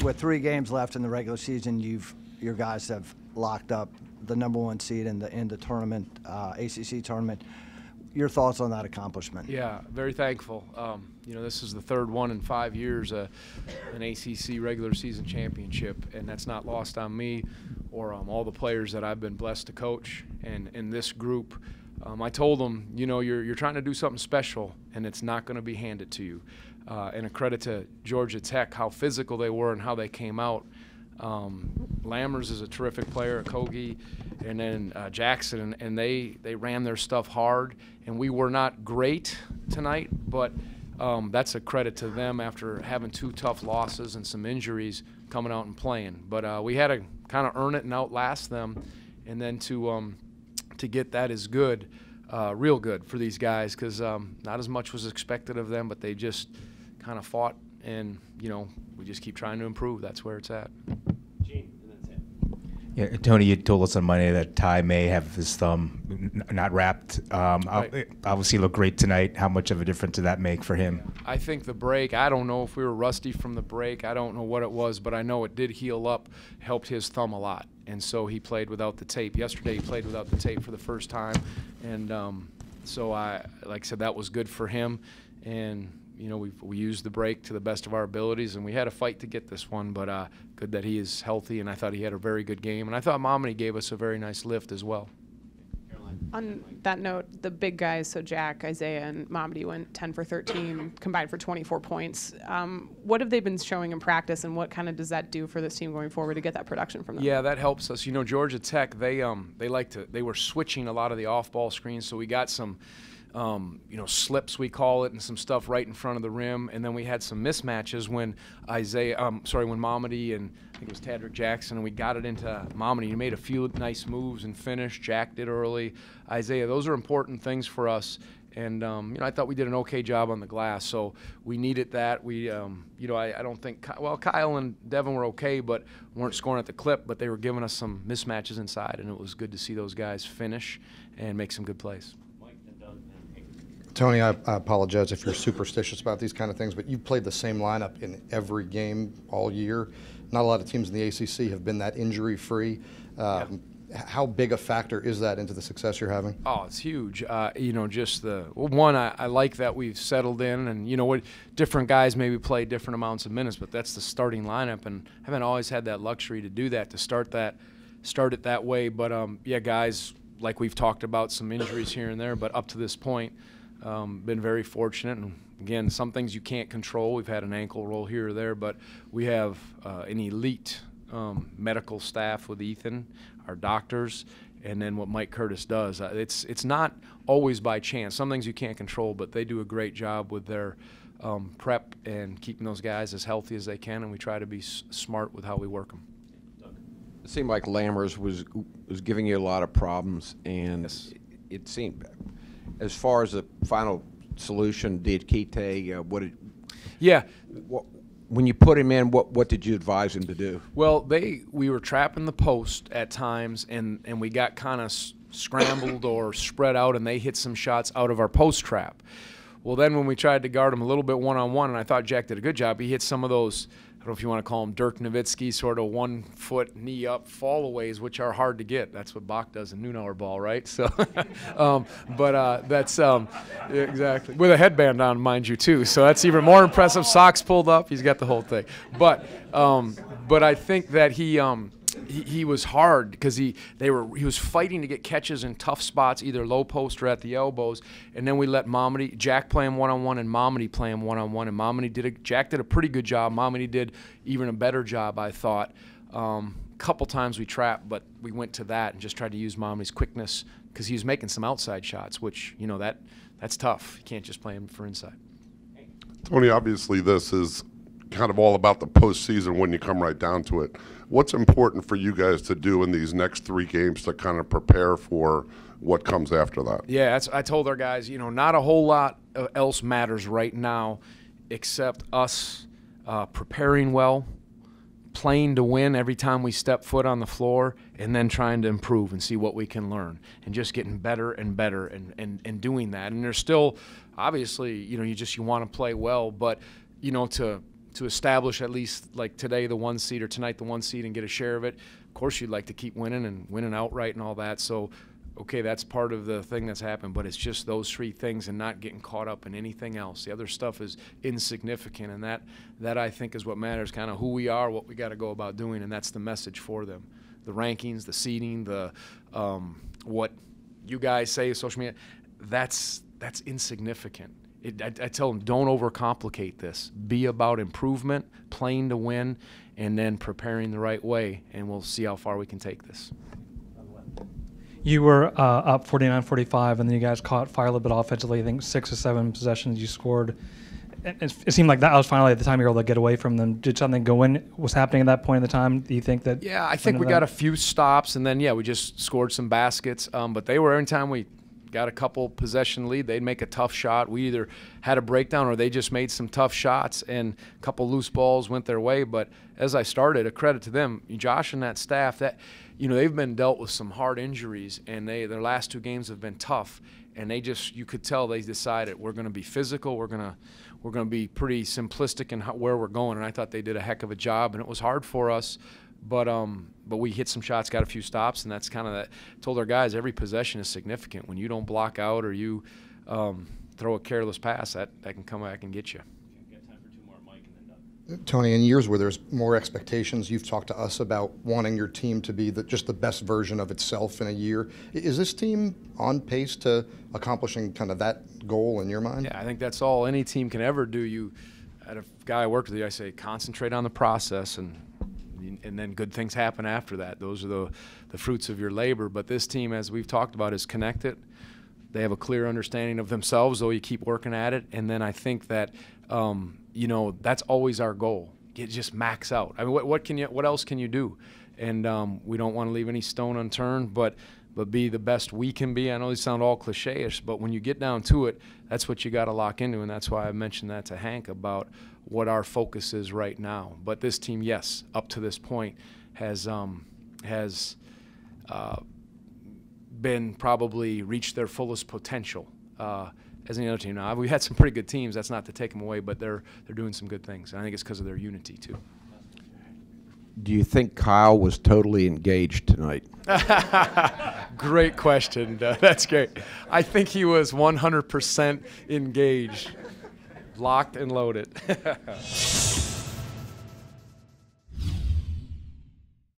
with 3 games left in the regular season, your guys have locked up the #1 seed in the tournament, ACC tournament. Your thoughts on that accomplishment? Yeah, very thankful. You know, this is the 3rd one in 5 years, an ACC regular season championship, and that's not lost on me or all the players that I've been blessed to coach. And in this group, I told them, you know, you're trying to do something special, and it's not going to be handed to you. And a credit to Georgia Tech, how physical they were and how they came out. Lammers is a terrific player, Kogi, and then Jackson, and they ran their stuff hard. And we were not great tonight, but that's a credit to them after having 2 tough losses and some injuries coming out and playing. But we had to kind of earn it and outlast them, and then to get that is good, real good for these guys, because not as much was expected of them, but they just kind of fought, and you know, we just keep trying to improve. That's where it's at. Yeah, Tony, you told us on Monday that Ty may have his thumb not wrapped. Right. Obviously, looked great tonight. How much of a difference did that make for him? I think the break, I don't know if we were rusty from the break. I don't know what it was, but I know it did heal up, helped his thumb a lot. And so he played without the tape. Yesterday he played without the tape for the first time. And so like I said, that was good for him. And you know, we used the break to the best of our abilities, and we had a fight to get this one, but good that he is healthy, and I thought he had a very good game. And I thought Momini gave us a very nice lift as well. On that note, the big guys, so Jack, Isaiah, and Momini went 10 for 13, combined for 24 points. What have they been showing in practice, and what kind of does that do for this team going forward to get that production from them? Yeah, that helps us. You know, Georgia Tech, they were switching a lot of the off-ball screens, so we got some you know, slips, we call it, and some stuff right in front of the rim. And then we had some mismatches when when Momini and I think it was Tadrick Jackson, and we got it into Momini. He made a few nice moves and finished. Jack did early. Isaiah, those are important things for us. And, you know, I thought we did an okay job on the glass, so we needed that. We, you know, I don't think, well, Kyle and Devin were okay, but weren't scoring at the clip, but they were giving us some mismatches inside, and it was good to see those guys finish and make some good plays. Tony, I apologize if you're superstitious about these kind of things, but you've played the same lineup in every game all year. Not a lot of teams in the ACC have been that injury-free. Yeah. How big a factor is that into the success you're having? Oh, it's huge. You know, just I like that we've settled in, and you know what, different guys maybe play different amounts of minutes, but that's the starting lineup, and I haven't always had that luxury to do that, to start it that way. But yeah, guys, like we've talked about, some injuries here and there, but up to this point, been very fortunate. And again, some things you can't control. We've had an ankle roll here or there, but we have an elite medical staff with Ethan, our doctors, and then what Mike Curtis does. It's not always by chance. Some things you can't control, but they do a great job with their prep and keeping those guys as healthy as they can, and we try to be smart with how we work them. It seemed like Lammers was giving you a lot of problems, and Yes. it seemed, as far as the final solution, did Kite, Yeah. when you put him in, what did you advise him to do? Well, we were trapping the post at times, and we got kind of scrambled or spread out, and they hit some shots out of our post trap. Well, then when we tried to guard him a little bit one-on-one, and I thought Jack did a good job, he hit some of those, I don't know if you want to call them Dirk Nowitzki, sort of 1 foot, knee up fallaways, which are hard to get. That's what Bach does in Neunauer ball, right? So, that's exactly, with a headband on, mind you, too. So that's even more impressive. Socks pulled up, he's got the whole thing. But I think that he was hard because he was fighting to get catches in tough spots, either low post or at the elbows, and then we let Jack play him one-on-one and Momini play him one-on-one, and Jack did a pretty good job. Momini did even a better job, I thought. Couple times we trapped, but we went to that and just tried to use Momini's quickness because he was making some outside shots, which, you know, that's tough. You can't just play him for inside. Tony, obviously this is kind of all about the postseason when you come right down to it. What's important for you guys to do in these next 3 games to kind of prepare for what comes after that? Yeah, I told our guys, you know, not a whole lot else matters right now except us preparing well, playing to win every time we step foot on the floor, and then trying to improve and see what we can learn, and just getting better and better and doing that. And there's still, obviously, you know, you want to play well, but, you know, to establish at least like today the 1 seed or tonight the 1 seed and get a share of it. Of course, you'd like to keep winning and winning outright and all that. So, okay, that's part of the thing that's happened, but it's just those 3 things and not getting caught up in anything else. The other stuff is insignificant, and that I think is what matters, kind of who we are, what we got to go about doing, and that's the message for them. The rankings, the seeding, the what you guys say, social media, that's insignificant. I tell them, don't overcomplicate this. Be about improvement, playing to win, and then preparing the right way, and we'll see how far we can take this. You were up 49-45, and then you guys caught fire a little bit offensively. I think 6 or 7 possessions you scored. It seemed like that was finally at the time you were able to get away from them. Did something go in? Was happening at that point in the time? Do you think that? Yeah, I think we got a few stops, and then, yeah, we just scored some baskets. But they were, every time we got a couple possession lead, they'd make a tough shot. We either had a breakdown or they just made some tough shots, and a couple loose balls went their way. But as I started, a credit to them, Josh and that staff, that they've been dealt with some hard injuries, and their last 2 games have been tough. And they just, you could tell they decided we're going to be physical, we're going to be pretty simplistic in where we're going. And I thought they did a heck of a job, and it was hard for us. But we hit some shots, got a few stops, and that's kind of that. Told our guys every possession is significant. When you don't block out or you throw a careless pass, that can come back and get you. Tony, in years where there's more expectations, you've talked to us about wanting your team to be just the best version of itself in a year. Is this team on pace to accomplishing kind of that goal in your mind? Yeah, I think that's all any team can ever do. You, at a guy I worked with, I say concentrate on the process, and then good things happen after that. Those are the fruits of your labor. But this team, as we've talked about, is connected. They have a clear understanding of themselves, though you keep working at it. And then I think that that's always our goal. Just max out. I mean, what else can you do? And we don't want to leave any stone unturned, but be the best we can be. I know these sound all cliche-ish, but when you get down to it, that's what you got to lock into, and that's why I mentioned that to Hank about what our focus is right now. But this team, yes, up to this point, has been probably reached their fullest potential. As any other team now, we had some pretty good teams. That's not to take them away, but they're doing some good things. And I think it's because of their unity too. Do you think Kyle was totally engaged tonight? Great question. That's great. I think he was 100% engaged, locked and loaded.